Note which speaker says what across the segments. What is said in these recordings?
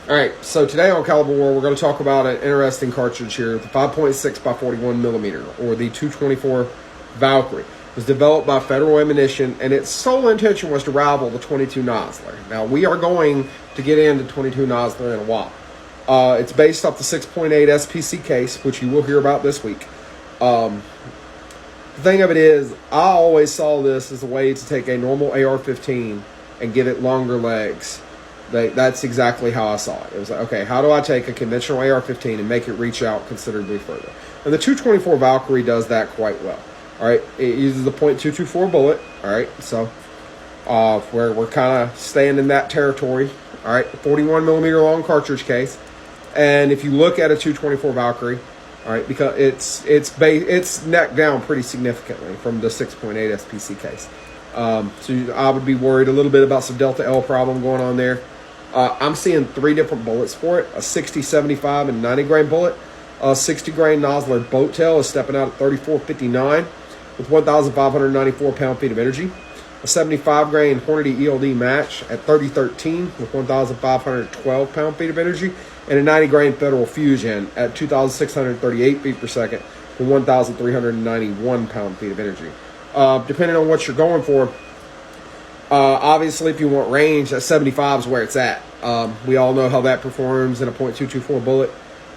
Speaker 1: All right, so today on Caliber War, we're going to talk about an interesting cartridge here, the 5.6 by 41 millimeter, or the 224 Valkyrie. It was developed by Federal Ammunition, and its sole intention was to rival the 22 Nosler. Now, we are going to get into 22 Nosler in a while. It's based off the 6.8 SPC case, which you will hear about this week. The thing of it is, I always saw this as a way to take a normal AR-15 and give it longer legs. That's exactly how I saw it. It was like, okay, how do I take a conventional AR-15 and make it reach out considerably further? And the 224 Valkyrie does that quite well. All right, it uses the .224 bullet. All right, so we're kind of staying in that territory. All right, 41 millimeter long cartridge case, and if you look at a 224 Valkyrie, all right, because it's necked down pretty significantly from the 6.8 SPC case. So I would be worried a little bit about some Delta L problem going on there. I'm seeing 3 different bullets for it: a 60, 75, and 90 grain bullet. 60 grain Nosler boat tail is stepping out at 34.59 with 1,594 pound-feet of energy. A 75 grain Hornady ELD match at 30.13 with 1,512 pound-feet of energy, and a 90 grain Federal Fusion at 2,638 feet per second with 1,391 pound-feet of energy. Depending on what you're going for, obviously if you want range, that 75 is where it's at. We all know how that performs in a .224 bullet.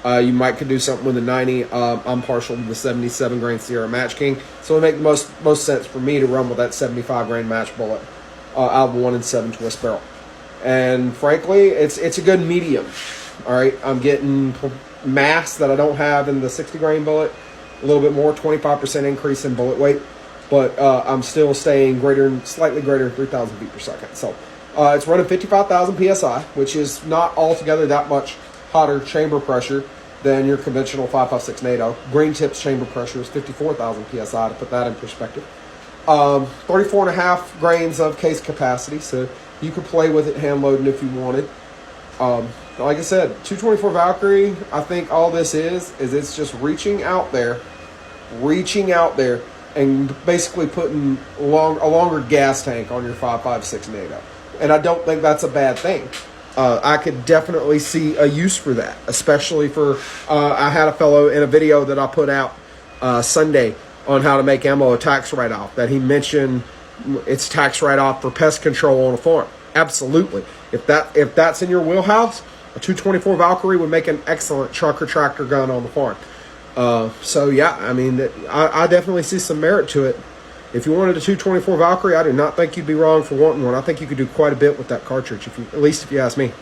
Speaker 1: You might could do something with a 90. I'm partial to the 77 grain Sierra Match King, so it would make most sense for me to run with that 75 grain match bullet out of 1-in-7 twist barrel. And frankly, it's a good medium. All right, I'm getting mass that I don't have in the 60 grain bullet, a little bit more, 25% increase in bullet weight, but I'm still staying slightly greater than 3,000 feet per second. So it's running 55,000 psi, which is not altogether that much hotter chamber pressure than your conventional 5.56 NATO. Green Tip's chamber pressure is 54,000 psi, to put that in perspective. 34.5 grains of case capacity, so you could play with it hand loading if you wanted. Like I said, 224 Valkyrie, I think all this is it's just reaching out there and basically putting a longer gas tank on your 5.56 NATO. And I don't think that's a bad thing. I could definitely see a use for that, especially for, I had a fellow in a video that I put out Sunday on how to make ammo a tax write-off, that he mentioned it's tax write-off for pest control on a farm. Absolutely. If that's in your wheelhouse, a 224 Valkyrie would make an excellent truck or tractor gun on the farm. So yeah, I mean, I definitely see some merit to it. If you wanted a 224 Valkyrie, I do not think you'd be wrong for wanting one. I think you could do quite a bit with that cartridge, at least if you ask me.